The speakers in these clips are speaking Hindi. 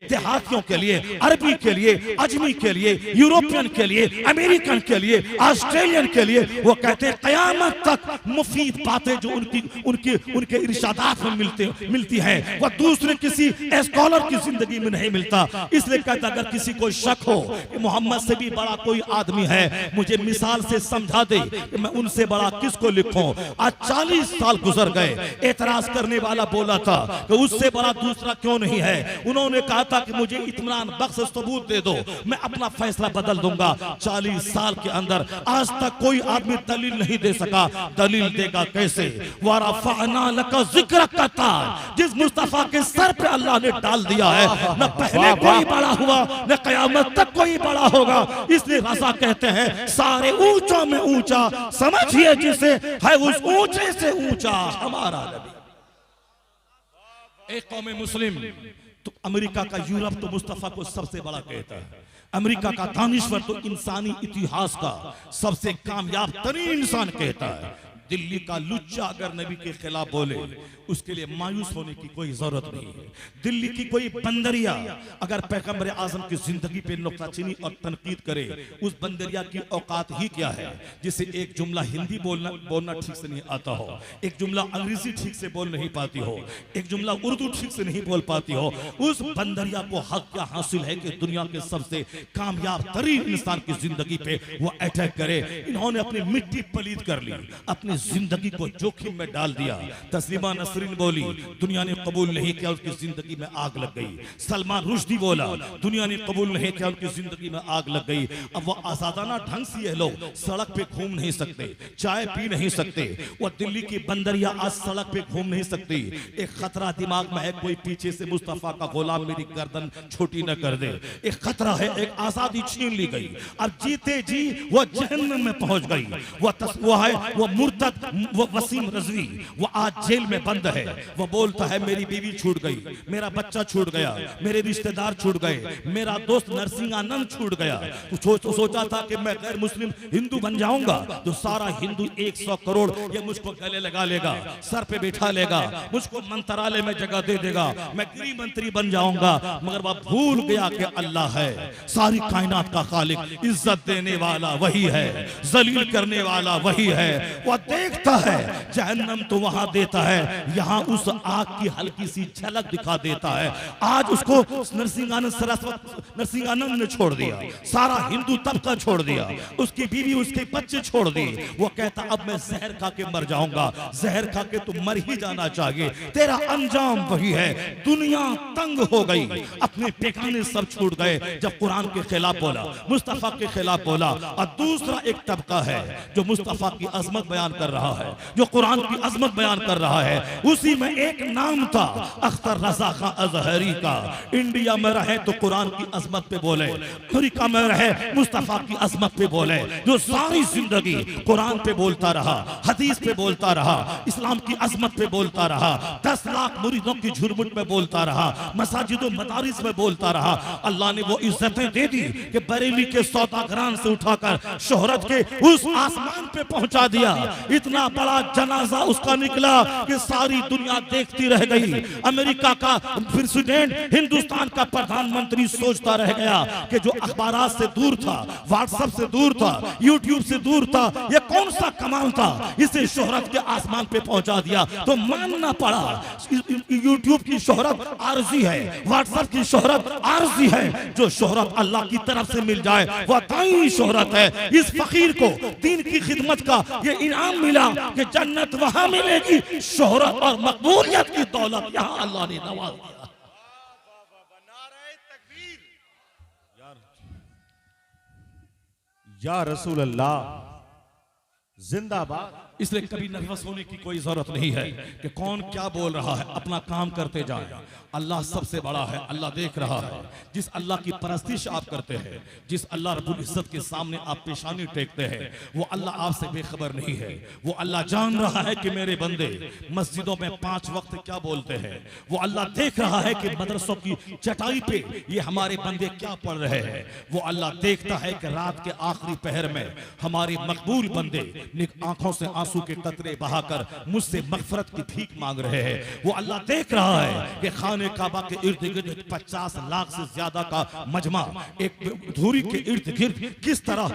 देहातियों के लिए, अरबी के लिए, अजमी के लिए, यूरोपियन के लिए, अमेरिकन के लिए, ऑस्ट्रेलियन के लिए, वो कहते हैं क़यामत तक मुफीद बातें जो उनके इरशादात में मिलती हैं वह दूसरे किसी स्कॉलर की जिंदगी में नहीं मिलता। इसलिए कहता अगर किसी को शक हो कि मोहम्मद से भी बड़ा कोई आदमी है, मुझे मिसाल से समझा दे कि मैं उनसे बड़ा किसको लिखूं। आज 40 साल गुजर गए, एतराज करने वाला बोला था कि उससे बड़ा दूसरा क्यों नहीं है। उन्होंने कहा था कि मुझे इत्मीनान बख्श सबूत दे दो, मैं अपना फैसला बदल दूंगा। 40 साल के अंदर आज तक कोई आदमी दलील नहीं दे सका। दलील देगा कैसे? वरफ़अना लका ज़िक्रक का ताज, जिस मुस्तफा के सर पे अल्लाह ने डाल दिया है, न पहले कोई बड़ा हुआ न क़यामत तक कोई बड़ा होगा। इसलिए रज़ा कहते हैं सारे ऊंचों में ऊंचा समझिए जिसे है उस ऊंचे से ऊंचा हमारा नबी। एक कौम मुस्लिम तो अमेरिका का यूरोप तो मुस्तफा को सबसे बड़ा कहता है। अमेरिका का दानिश्वर तो इंसानी इतिहास का सबसे कामयाब तरीन इंसान कहता है। दिल्ली का लुच्चा अगर नबी के खिलाफ बोले उसके लिए मायूस होने की कोई जरूरत नहीं है। दिल्ली की कोई बंदरिया अगर पैगंबर आजम की जिंदगी पे नुक्ताचीनी और तनकीद करे, उस बंदरिया की औकात ही क्या है जिसे एक जुमला हिंदी बोलना ठीक से नहीं आता हो, एक जुमला अंग्रेजी ठीक से बोल नहीं पाती हो, एक जुमला उर्दू ठीक से नहीं बोल पाती हो। उस बंदरिया को हक क्या हासिल है कि दुनिया के सबसे कामयाब तरीन इंसान की जिंदगी पे वो अटैक करे। इन्होंने अपनी मिट्टी पलीद कर ली, अपनी जिंदगी को जोखिम में डाल दिया। तस्लीमा नसरीन बोली दुनिया ने कबूल नहीं किया, उसकी जिंदगी में आग लग गई। सलमान रुश्दी बोला दुनिया ने कबूल नहीं किया, उनकी जिंदगी में आग लग गई। अब वो आजादाना ढंग से ये लोग सड़क पे घूम नहीं सकते, चाय पी नहीं सकते। वो दिल्ली की बंदरिया आज सड़क पे घूम नहीं सकती। एक खतरा दिमाग में है, कोई पीछे से मुस्तफा का गुलाम मेरी गर्दन छोटी न कर दे। एक खतरा है, एक आजादी छीन ली गई। अब जीते जी वो जहन्नम में पहुंच गई। वो मुर्तद वो वसीम रजवी वो आज जेल में बंद है। वो बोलता है मेरी बीवी छूट गई, मेरा बच्चा छूट गया, मेरे रिश्तेदार छूट गए, मेरा दोस्त नरसिंहानंद छूट गया। तो सोचा था कि मैं गैर मुस्लिम हिंदू बन जाऊंगा तो सारा हिंदू 100 करोड़ ये मुझको गले लगा लेगा, सर पे बैठा लेगा, मुझको मंत्रालय में जगह दे देगा, मैं गृह मंत्री बन जाऊंगा। मगर वह भूल गया कि अल्लाह है सारी कायनात का खालिक, इज्जत देने वाला वही है, जलील करने वाला वही है। वह देखता है जहन्नम तो वहां देता है, यहाँ उस आग की हल्की सी झलक दिखा देता है। आज उसको नरसिंहानंद ने छोड़ दिया, सारा हिंदू तबका छोड़ दिया, उसकी बीवी उसके बच्चे छोड़ दिए। वो कहता अब मैं जहर खा के मर जाऊंगा। जहर खा के तो मर ही जाना चाहिए, तेरा अंजाम वही है। दुनिया तंग हो गई, अपने ठिकाने सब छूट गए जब कुरान के खिलाफ बोला, मुस्तफा के खिलाफ बोला। और दूसरा एक तबका है जो मुस्तफा की अजमत बयान कर रहा है, जो कुरान की अजमत बयान कर रहा है। उसी में एक नाम था अख्तर रजा खां अजहरी का। इंडिया में रहे तो कुरान की अजमत पे बोले, अमेरिका में रहे मुस्तफा की अजमत पे बोले, जो सारी जिंदगी कुरान पे बोलता रहा, हदीस पे बोलता रहा, इस्लाम की अजमत पे बोलता रहा, 10 लाख मुरीदों की झुरमुट में बोलता रहा, मसाजिदों मदारिस में बोलता रहा। अल्लाह ने वो इज्जतें दे दी कि बरेली के सौदागरान से उठाकर शोहरत के उस आसमान पे पहुंचा दिया। इतना बड़ा जनाजा उसका निकला कि सारी दुनिया देखती रह गई। अमेरिका का प्रेसिडेंट, हिंदुस्तान का प्रधानमंत्री सोचता रह गया कि जो अखबारात से दूर था, व्हाट्सएप से दूर था, यूट्यूब से दूर था, ये कौन सा कमाल था, इसे शोहरत के आसमान पे पहुंचा दिया। तो मानना पड़ा यूट्यूब की शोहरत आरजी है, व्हाट्सएप की शोहरत आरजी है। जो शोहरत अल्लाह की तरफ से मिल जाए वह दाई शोहरत है। इस फकीर को दीन की खिदमत का ये इनाम मिला कि जन्नत वहां मिलेगी, शोहरत और मकबूलियत की दौलत यहां अल्लाह ने नवाज दिया। या रसूल अल्लाह जिंदाबाद। इसलिए कभी नर्वस होने की कोई जरूरत नहीं है कि कौन क्या बोल रहा है, अपना काम करते जाए। अल्लाह सबसे बड़ा है, अल्लाह देख रहा है। जिस अल्लाह की परस्तिश आप करते हैं, जिस अल्लाह रब्बुल इज्जत के सामने आप पेशानी टेकते हैं, वो अल्लाह आपसे बेखबर नहीं है। वो अल्लाह जान रहा है कि मेरे बंदे मस्जिदों में 5 वक्त क्या बोलते हैं। वो अल्लाह देख रहा है कि मदरसों की चटाई पे ये हमारे बंदे क्या पढ़ रहे हैं। वो अल्लाह देखता है कि रात के आखिरी पहर में हमारे मकबूल बंदे आंखों से आंसू के कतरे बहाकर मुझसे मगफरत की भीख मांग रहे हैं। वो अल्लाह देख रहा है कि खाने काबा के इर्द गिर्द 50 लाख से ज्यादा का मजमा एक धूरी के इर्द गिर्द किस तरह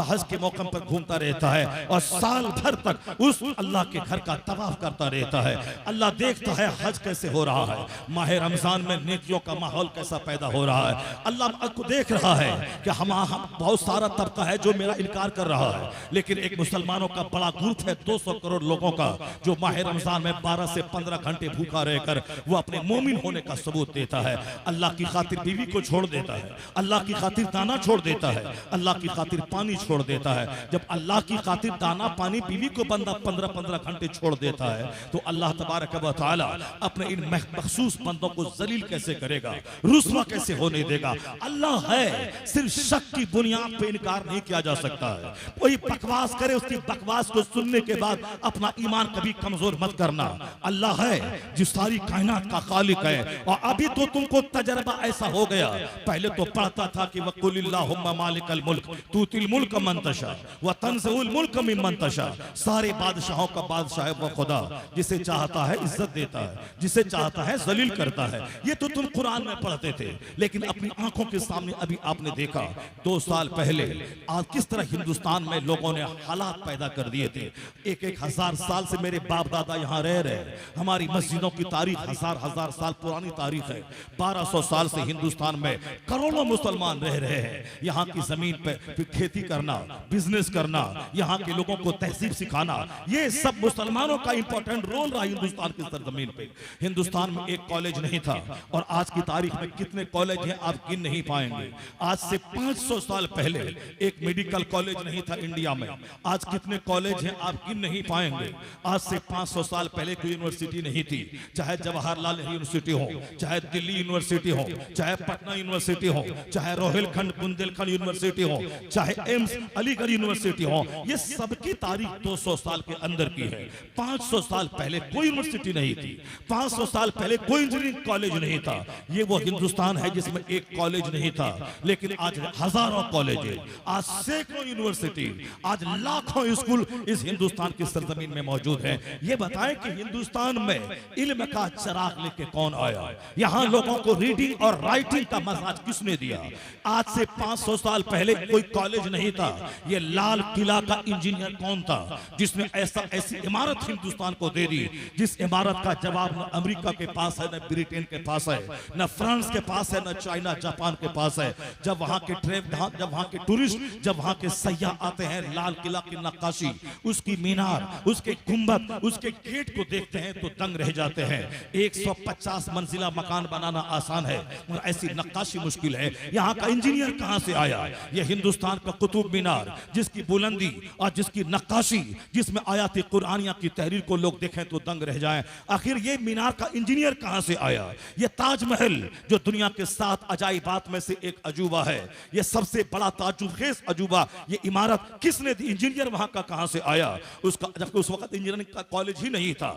हज के मौके पर घूमता रहता है और साल भर तक उस अल्लाह के घर का तवाफ करता रहता है। अल्लाह देखता है हज कैसे हो रहा है, माह रमजान में नेकियों का माहौल कैसा पैदा हो रहा है। अल्लाह को देख रहा है कि हम बहुत सारा तबका है जो मेरा इनकार कर रहा है, लेकिन एक मुसलमानों का बड़ा ग्रुप है 200 करोड़ लोगों का जो माह रमजान में 12 से 15 घंटे भूखा रहकर वो अपने मोमिन होने का सबूत देता है। अल्लाह की खातिर बीवी को छोड़ देता है, अल्लाह की खातिर दाना छोड़ देता है, अल्लाह की खातिर पानी छोड़ देता है। जब अल्लाह की खातिर दाना पानी बीवी को बंदा 15-15 घंटे छोड़ देता है तो अल्लाह तबारक व तआला अपने इन मखसूस बंदों को जलील कैसे करेगा, रुस्वा कैसे होने देगा। अल्लाह है, सिर्फ शक की बुनियाद पे इनकार नहीं किया जा सकता है। कोई बकवास करे, उसकी बकवास को सुनने के बाद अपना ईमान कभी कमजोर मत करना। अल्लाह है जो सारी कायनात का खालिक है और अभी तो तुमको तजर्बा ऐसा हो गया, पहले तो पढ़ता था कि वकुलिल्लाहुम्मा मालिकल मुल्क तूतिल मुल्क मन तशा व तंज़िउल मुल्क मिम्मन तशा। सारे बादशाहों का बादशाह है वो खुदा, जिसे चाहता है इज्जत देता है, जिसे चाहता है जलील करता है। ये तो तुम कुरान में पढ़ते थे, लेकिन अपनी आंखों के सामने अभी आपने देखा 2 साल पहले आज किस तरह हिंदुस्तान में लोगों ने हालात पैदा कर दिए थे। 1-1 हजार साल से मेरे बाप दादा यहाँ रह रहे, हमारी मस्जिदों की तारीख हजार साल पुरानी तारीख है। 1200 साल से हिंदुस्तान में करोड़ों मुसलमान रह रहे हैं। यहाँ की जमीन पे खेती करना, बिजनेस करना, यहाँ के लोगों को तहजीब सिखाना, ये सब मुसलमानों का इंपॉर्टेंट रोल रहा हिंदुस्तान की सरजमीन पे। हिंदुस्तान में एक कॉलेज नहीं था और आज की तारीख में कितने कॉलेज हैं आप गिन नहीं पाएंगे। आज से 500 साल पहले एक मेडिकल कॉलेज नहीं था इंडिया में, आज कितने कॉलेज हैं आप गिन नहीं पाएंगे। आज से 500 साल पहले कोई यूनिवर्सिटी नहीं थी, चाहे जवाहरलाल नेहरू यूनिवर्सिटी हो, चाहे दिल्ली यूनिवर्सिटी हो, चाहे पटना यूनिवर्सिटी हो, चाहे रोहिलखंड बुंदेलखंड यूनिवर्सिटी हो, चाहे एम्स अलीगढ़ यूनिवर्सिटी हो, ये सबकी तारीख 200 साल के अंदर की है। 500 साल पहले कोई यूनिवर्सिटी नहीं थी, 500 साल पहले कोई इंजीनियरिंग कॉलेज नहीं था। ये वो हिंदुस्तान है जिसमें एक कॉलेज नहीं था, लेकिन आज हजारों कॉलेज है, आज सैकड़ों यूनिवर्सिटी, आज लाखों स्कूल इस हिंदुस्तान की सरजमीन में मौजूद है। ये बताएं कि हिंदुस्तान में इल्म का चिराग लेके कौन आया, यहाँ लोगों को रीडिंग और राइटिंग का मजाज किसने दिया। आज से 500 साल पहले कोई कॉलेज नहीं था। ये लाल किला का इंजीनियर कौन था जिसने ऐसी इमारत हिंदुस्तान को दे दी, जिस इमारत का जवाब न अमेरिका के पास है, न ब्रिटेन के पास है, न फ्रांस के पास है, न चाइना जापान के पास है। जब वहां के टूरिस्ट, जब वहां के सयाह आते हैं, लाल किला की नक्काशी, उसकी मीनार, उसके गुंबद, उसके गेट को देखते हैं तो दंग रह जाते हैं। 150 मंजिला मकान बनाना आसान है और ऐसी नक्काशी मुश्किल है। यहाँ का इंजीनियर कहां से आया। ये हिंदुस्तान का कुतुब मीनार, जिसकी बुलंदी और जिसकी नक्काशी, जिसमें आयात कुरानिया की तहरीर को लोग देखें तो दंग रह जाएं। आखिर ये मीनार का इंजीनियर कहां से आया। ये ताजमहल जो दुनिया के 7 अजाइबात में से एक अजूबा है, ये सबसे बड़ा ताजुबखेज अजूबा, ये इमारत किसने दी, इंजीनियर वहां का कहां से आया। उसका जबकि उस वक्त इंजीनियरिंग का कॉलेज ही नहीं था।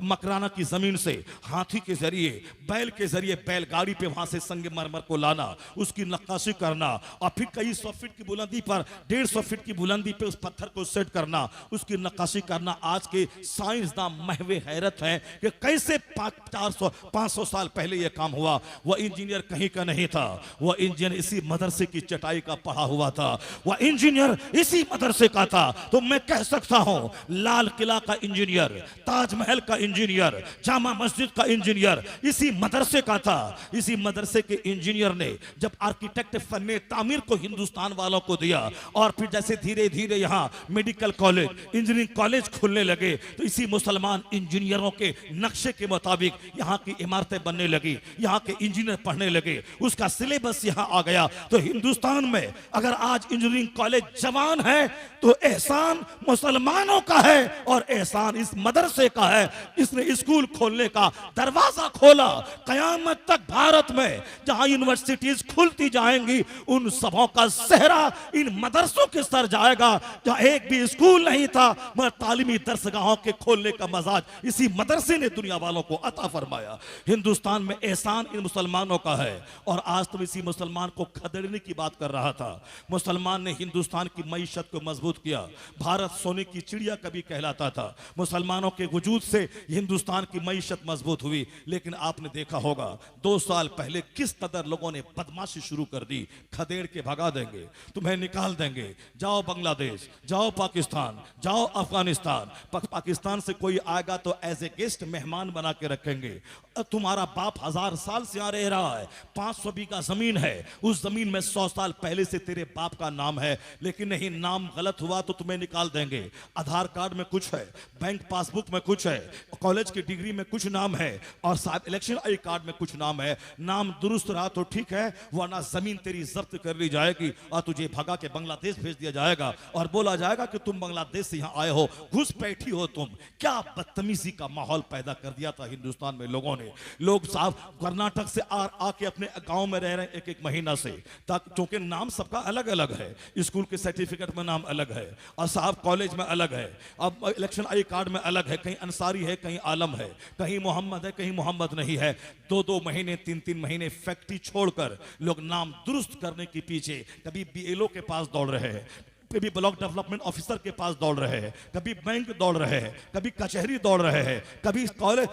मकराना की जमीन से हाथी के जरिए, बैल के जरिए, बैलगाड़ी पे वहां से संगमरमर को लाना, उसकी नक्काशी करना और फिर कई 100 फीट की बुलंदी पर, 150 फीट की बुलंदी पे उस पत्थर को सेट करना, उसकी नक्काशी करना। आज के साइंसदान महवे हैरत है कि कैसे 500 साल पहले यह काम हुआ। वह इंजीनियर कहीं का नहीं था, वह इंजीनियर इसी मदरसे की चटाई का पढ़ा हुआ था, वह इंजीनियर इसी मदरसे का था। तो मैं कह सकता हूं लाल किला का इंजीनियर, ताजमहल का इंजीनियर, जामा मस्जिद का इंजीनियर इसी मदरसे का था। इसी मदरसे के इंजीनियर ने जब आर्किटेक्ट फन्ने तामीर को हिंदुस्तान वालों को दिया और फिर जैसे धीरे धीरे यहाँ मेडिकल कॉलेज, इंजीनियरिंग कॉलेज खुलने लगे, तो इसी मुसलमान इंजीनियरों के नक्शे के मुताबिक यहाँ की इमारतें बनने लगी, यहाँ के इंजीनियर पढ़ने लगे, उसका सिलेबस यहाँ आ गया। तो हिंदुस्तान में अगर आज इंजीनियरिंग कॉलेज जवान है तो एहसान मुसलमानों का है और एहसान इस मदरसे का है। इसने स्कूल खोलने का दरवाजा खोला। कयामत तक भारत में जहां यूनिवर्सिटीज खुलती जाएंगी, उन सबों का सेहरा इन मदरसों के सर जाएगा। जहां एक भी स्कूल नहीं था मगर तालीमी दरसगाहों के खोलने का मजाज इसी मदरसे ने दुनिया वालों को अता फरमाया। हिंदुस्तान में एहसान इन मुसलमानों का है और आज तुम इसी मुसलमान को खदेड़ने की बात कर रहा था। मुसलमान ने हिंदुस्तान की मईशत को मजबूत किया। भारत सोने की की चिड़िया कभी कहलाता था। मुसलमानों के वजूद से हिंदुस्तान की मईशत मजबूत हुई। लेकिन आपने देखा होगा 2 साल पहले किस कदर लोगों ने बदमाशी शुरू कर दी। खदेड़ के भगा देंगे, तुम्हें निकाल देंगे, जाओ बांग्लादेश, जाओ पाकिस्तान, जाओ अफगानिस्तान। पाकिस्तान से कोई आएगा तो एज ए गेस्ट मेहमान बना के रखेंगे। तुम्हारा बाप 1000 साल से यहाँ रह रहा है, 500 बीघा जमीन है, उस जमीन में 100 साल पहले से तेरे बाप का नाम है। लेकिन नहीं, नाम गलत हुआ तो तुम्हें निकाल देंगे। आधार कार्ड में कुछ है, बैंक पासबुक में कुछ है, कॉलेज की डिग्री में कुछ नाम है, और साहब इलेक्शन आई कार्ड में कुछ नाम है। नाम दुरुस्त रहा तो ठीक है, वरना जमीन तेरी जब्त कर ली जाएगी और तुझे भगा के बांग्लादेश भेज दिया जाएगा और बोला जाएगा कि तुम बांग्लादेश से यहाँ आए हो, घुसपैठी हो तुम। क्या बदतमीजी का माहौल पैदा कर दिया था हिंदुस्तान में लोगों ने। लोग साहब कर्नाटक से आके अपने गांव में रह रहे हैं एक महीना से, ताकि क्योंकि नाम सबका अलग अलग है, स्कूल के सर्टिफिकेट में नाम अलग है और साहब कॉलेज में अलग है, अब इलेक्शन आई कार्ड में अलग है, कहीं अंसारी है, कहीं आलम है, कहीं मोहम्मद है, कहीं मोहम्मद नहीं है। 2-2 महीने 3-3 महीने फैक्ट्री छोड़कर लोग नाम दुरुस्त करने के पीछे कभी बीएलओ के पास दौड़ रहे हैं, कभी ब्लॉक डेवलपमेंट ऑफिसर के पास दौड़ रहे हैं, कभी बैंक दौड़ रहे हैं, कभी कचहरी दौड़ रहे हैं, कभी कॉलेज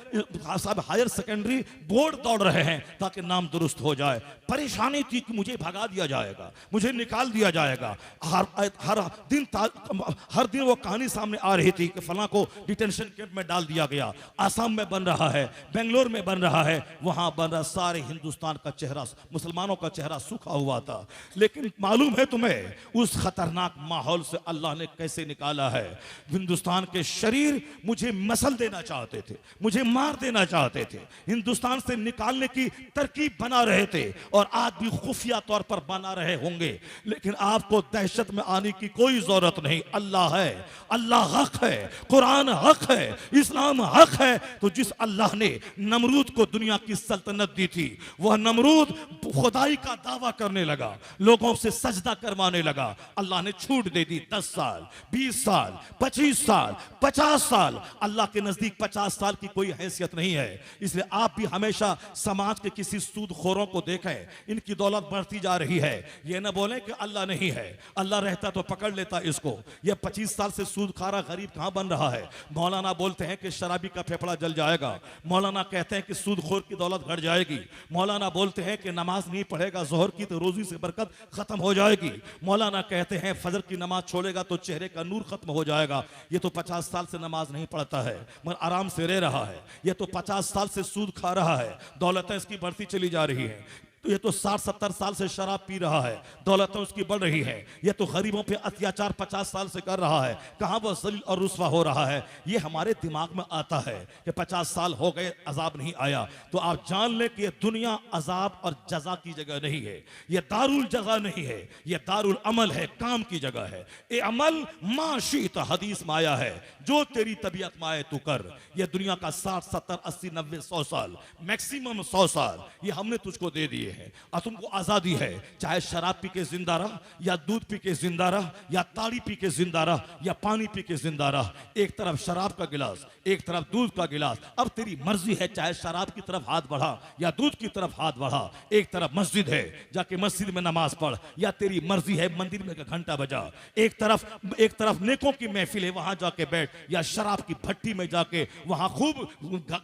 साहब हायर सेकेंडरी बोर्ड दौड़ रहे हैं ताकि नाम दुरुस्त हो जाए। परेशानी थी कि मुझे भगा दिया जाएगा, मुझे निकाल दिया जाएगा। हर दिन वो कहानी सामने आ रही थी कि फलां को डिटेंशन कैंप में डाल दिया गया, आसाम में बन रहा है, बेंगलोर में बन रहा है, वहां बन रहा। सारे हिंदुस्तान का चेहरा, मुसलमानों का चेहरा सूखा हुआ था। लेकिन मालूम है तुम्हें उस खतरनाक माहौल से अल्लाह ने कैसे निकाला है। हिंदुस्तान के शरीर मुझे मसल देना चाहते थे, मुझे मार देना चाहते थे, हिंदुस्तान से निकालने की तरकीब बना रहे थे और आज भी खुफिया तौर पर बना रहे होंगे। लेकिन आपको दहशत में आने की कोई जरूरत नहीं। अल्लाह है, अल्लाह हक है, कुरान हक है, इस्लाम हक है। तो जिस अल्लाह ने नमरूद को दुनिया की सल्तनत दी थी, वह नमरूद खुदाई का दावा करने लगा, लोगों से सजदा करवाने लगा। अल्लाह ने छूट दे दी 10 साल, 20 साल, 25 साल, 50 साल। अल्लाह के नजदीक 50 साल की कोई हैसियत नहीं है। इसलिए आप भी हमेशा समाज के किसी सूदखोरों को देखें, इनकी दौलत बढ़ती जा रही है, ये ना बोलें कि अल्लाह नहीं है, अल्लाह रहता तो पकड़ लेता इसको। ये 25 साल से सूद खा रहा गरीब कहां बन रहा है। मौलाना बोलते हैं कि शराबी का फेफड़ा जल जाएगा, मौलाना कहते हैं कि सूदखोर की दौलत घट जाएगी, मौलाना बोलते हैं कि नमाज नहीं पढ़ेगा जोहर की तो रोजी से बरकत खत्म हो जाएगी, मौलाना कहते हैं फजर की नमाज छोड़ेगा तो चेहरे का नूर खत्म हो जाएगा। ये तो 50 साल से नमाज नहीं पढ़ता है मगर आराम से रह रहा है। ये तो 50 साल से सूद खा रहा है, दौलतें इसकी बढ़ती चली जा रही है। तो ये तो 60-70 साल से शराब पी रहा है, दौलतें उसकी बढ़ रही है। ये तो गरीबों पे अत्याचार 50 साल से कर रहा है, कहां वो जलील और रुस्वा हो रहा है। ये हमारे दिमाग में आता है कि 50 साल हो गए अजाब नहीं आया। तो आप जान लें कि ये दुनिया अजाब और जजा की जगह नहीं है, ये दारुल जजा नहीं है, ये दारुल अमल है, काम की जगह है। ए अमल माशी तो हदीस में आया है, जो तेरी तबीयत में आए तू कर। ये दुनिया का 60, 70, 80, 90, 100 साल, मैक्सिमम 100 साल ये हमने तुझको दे दिए है और तुमको आजादी है। चाहे शराब पी के जिंदा रह, या दूध पी के जिंदा रह, या ताड़ी पी के जिंदा रह, या पानी पी के जिंदा रह। एक तरफ शराब का गिलास, एक तरफ दूध का गिलास। अब तेरी मर्जी है, चाहे शराब की तरफ हाथ बढ़ा या दूध की तरफ हाथ बढ़ा। एक तरफ मस्जिद है, जाके मस्जिद में नमाज पढ़, या तेरी मर्जी है मंदिर में घंटा बजा। एक तरफ नेकों की महफिल है, वहां जाके बैठ, या शराब की भट्टी में जाके वहां खूब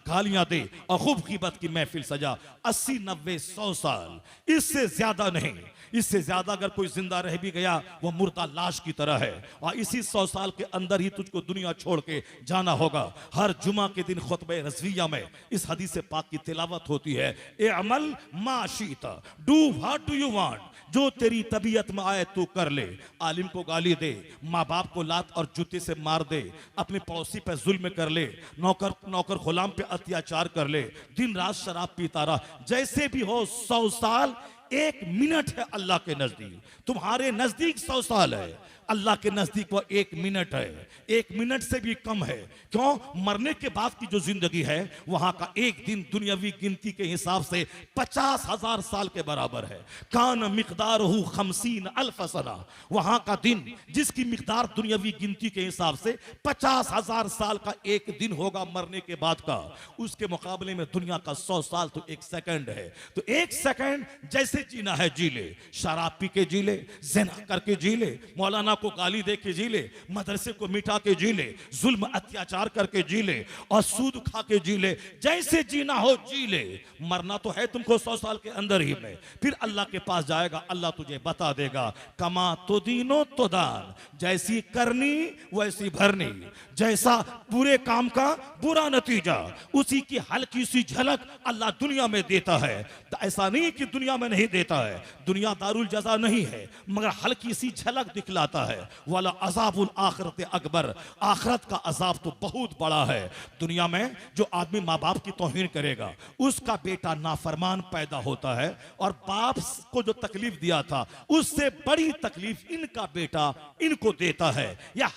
गालियां दे और खूब कीमत की महफिल सजा। 80, 90, 100 साल, इससे ज्यादा नहीं। इससे ज्यादा अगर कोई जिंदा रह भी गया वो मुर्दा लाश की तरह है। और इसी 100 साल के अंदर ही तुझको दुनिया छोड़ के जाना होगा। हर जुमा के दिन खुतबे रज़विया में इस हदीस पाक की तिलावत होती है, ए अमल माशीता, do what do you want, जो तेरी तबीयत में आए तू कर ले। आलिम को गाली दे, माँ बाप को लात और जूते से मार दे, अपने पड़ोसी पे जुल्म कर ले, नौकर गुलाम पे अत्याचार कर ले, दिन रात शराब पीता रहा। जैसे भी हो 100 साल 1 मिनट है अल्लाह के नजदीक। तुम्हारे नजदीक 100 साल है, अल्लाह के नजदीक वो 1 मिनट है। 1 मिनट से भी कम है। क्यों? मरने के बाद की जो जिंदगी है वहां का एक दिन दुनियावी गिनती के हिसाब से 50,000 साल के बराबर है। कान मिकदारहु 50,000 सना, वहां का दिन जिसकी मिकदार दुनियावी गिनती के हिसाब से 50,000 साल का एक दिन होगा मरने के बाद का। उसके मुकाबले में दुनिया का 100 साल तो 1 सेकंड है। तो 1 सेकंड जैसे जीना है जी ले, शराब पी के जी ले, ज़िना करके जी ले, मौलाना को गाली दे के जी ले, मदरसे को मिटा के जी ले, जुल्म अत्याचार करके जी ले और सूद खा के जी ले, जैसे जीना हो जी ले। मरना तो है तुमको 100 साल के अंदर ही में, फिर अल्लाह के पास जाएगा, अल्लाह तुझे बता देगा कमा तो दीनो तो दान, जैसी करनी वैसी भरनी, जैसा बुरे काम का बुरा नतीजा, उसी की हल्की सी झलक अल्लाह दुनिया में देता है। तो ऐसा नहीं कि दुनिया में नहीं देता है, दुनिया दारुल जज़ा नहीं है, मगर हल्की सी झलक दिखलाता है। वाला अज़ाबुल आखिरत अकबर, आखिरत का अज़ाब तो बहुत बड़ा है। दुनिया में जो आदमी माँ बाप की तौहीन करेगा उसका बेटा नाफरमान पैदा होता है, और बाप को जो तकलीफ दिया था उससे बड़ी तकलीफ इनका बेटा इनको देता है। यह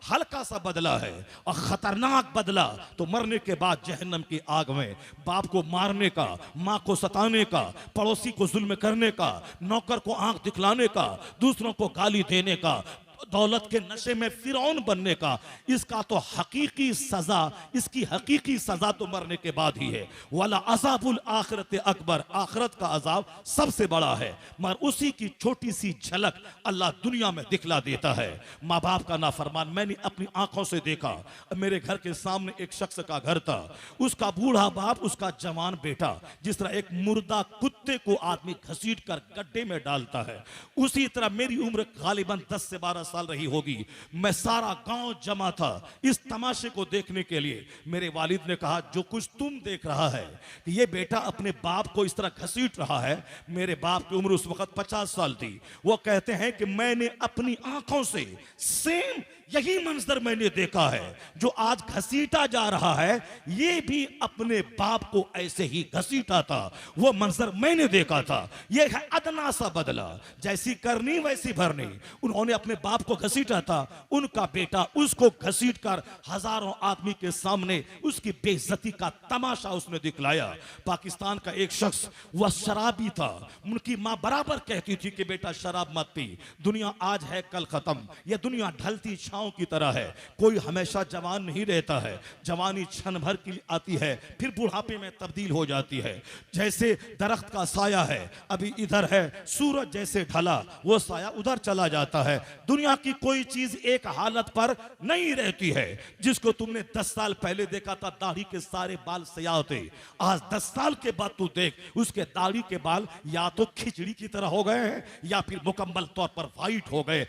हल्का सा बदला है, और खतरनाक बदला तो मरने के बाद जहन्नम की आग में बाप को मारने का, माँ को सताने का, पड़ोसी को जुल्म करने का, नौकर को आंख दिखलाने का, दूसरों को गाली देने का, दौलत के नशे में फिरौन बनने का, इसका तो हकीकी सजा, इसकी हकीकी सजा तो मरने के बाद ही है। वाला अज़ाबुल आखिरत अकबर, आखिरत का अजाब सबसे बड़ा है, मगर उसी की छोटी सी झलक अल्लाह दुनिया में दिखला देता है। माँ बाप का नाफरमान मैंने अपनी आंखों से देखा। मेरे घर के सामने एक शख्स का घर था, उसका बूढ़ा बाप, उसका जवान बेटा, जिस तरह एक मुर्दा कुत्ते को आदमी घसीट कर गड्ढे में डालता है, उसी तरह मेरी उम्र गालिबन 10 से 12 साल रही होगी। मैं सारा गांव जमा था इस तमाशे को देखने के लिए। मेरे वालिद ने कहा जो कुछ तुम देख रहा है कि ये बेटा अपने बाप को इस तरह घसीट रहा है। मेरे बाप की उम्र उस वक्त 50 साल थी। वो कहते हैं कि मैंने अपनी आंखों से सेम यही मंजर मैंने देखा है। जो आज घसीटा जा रहा है ये भी अपने बाप को ऐसे ही घसीटा था, वो मंजर मैंने देखा था। ये है अदना सा बदला, जैसी करनी वैसी भरनी। उन्होंने अपने बाप को घसीटा था, उनका बेटा उसको घसीट कर हजारों आदमी के सामने उसकी बेइज्जती का तमाशा उसने दिखलाया। पाकिस्तान का एक शख्स वह शराबी था, उनकी मां बराबर कहती थी कि बेटा शराब मत पी, दुनिया आज है कल खत्म, यह दुनिया ढलती छांव की तरह है, कोई हमेशा जवान नहीं रहता है, जवानी क्षण भर की आती है फिर बुढ़ापे में तब्दील हो जाती है। जैसे दरख्त का साया है, अभी इधर है, सूरज जैसे ढला वो साया उधर चला जाता है। दुनिया की कोई चीज एक हालत पर नहीं रहती है। जिसको तुमने 10 साल पहले देखा था दाढ़ी के सारे बाल सयाह थे, आज 10 साल के बाद तू देख उसके दाढ़ी के बाल या तो खिचड़ी की तरह हो गए हैं या फिर मुकम्मल तौर पर व्हाइट हो गए।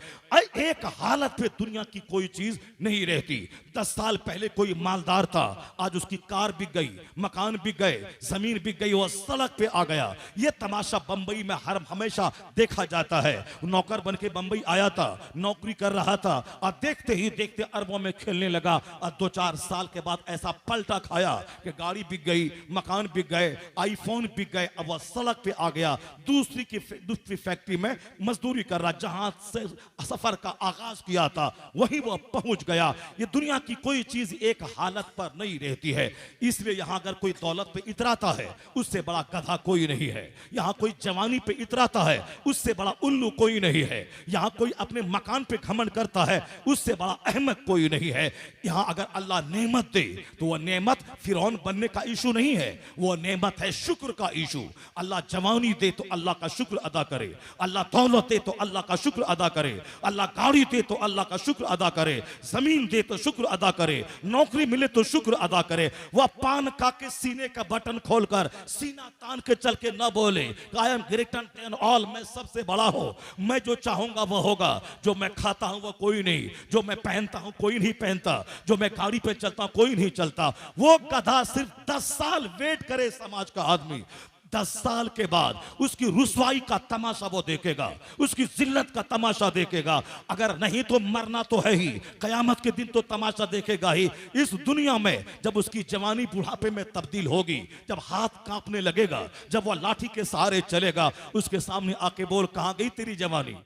एक हालत पे दुनिया की कोई चीज नहीं रहती। 10 साल पहले कोई मालदार था, आज उसकी कार बिक गई, मकान बिक गए, जमीन बिक गई, वो सड़क पे आ गया। ये तमाशा बंबई में हमेशा देखा जाता है। नौकर बन के बंबई आया था, नौकरी कर रहा था, और देखते ही देखते अरबों में खेलने लगा, और 2-4 साल के बाद ऐसा पलटा खाया कि गाड़ी बिक गई, मकान बिक गए, आईफोन बिक गए। अब वह सड़क पे आ गया, दूसरी फैक्ट्री में मजदूरी कर रहा, जहां से सफर का आगाज किया था वहीं वह पहुंच गया। ये दुनिया की कोई चीज एक हालत पर नहीं रहती है। इसलिए यहां अगर कोई दौलत पे इतराता है उससे बड़ा गधा कोई नहीं है। यहां कोई जवानी पे इतराता है उससे बड़ा उल्लू कोई नहीं है। यहां कोई अपने मकान पे घमंड करता है उससे बड़ा अहमक कोई नहीं है। यहां अगर अल्लाह नेमत दे तो वह नेमत फिरौन बनने का इशू नहीं है, वो नेमत है शुक्र का इशू। अल्लाह जवानी दे तो अल्लाह का शुक्र अदा करे, अल्लाह दौलत दे तो अल्लाह का शुक्र अदा करे, अल्लाह गाड़ी दे तो अल्लाह का शुक्र अदा करे, जमीन दे तो शुक्र अदा करे, नौकरी मिले तो शुक्र अदा करे। वह पान का के सीने का बटन खोलकर सीना तान के चल के न बोले I am greater than all, मैं सबसे बड़ा हूं, मैं जो चाहूंगा वह होगा, जो मैं खाता हूं वह कोई नहीं, जो मैं पहनता हूं कोई नहीं पहनता, जो मैं गाड़ी पे चलता हूं कोई नहीं चलता। वो गधा सिर्फ 10 साल वेट करे समाज का आदमी, 10 साल के बाद उसकी रुसवाई का तमाशा वो देखेगा, उसकी जिल्लत का तमाशा देखेगा। अगर नहीं तो मरना तो है ही, कयामत के दिन तो तमाशा देखेगा ही। इस दुनिया में जब उसकी जवानी बुढ़ापे में तब्दील होगी, जब हाथ कांपने लगेगा, जब वह लाठी के सहारे चलेगा, उसके सामने आके बोल कहां गई तेरी जवानी।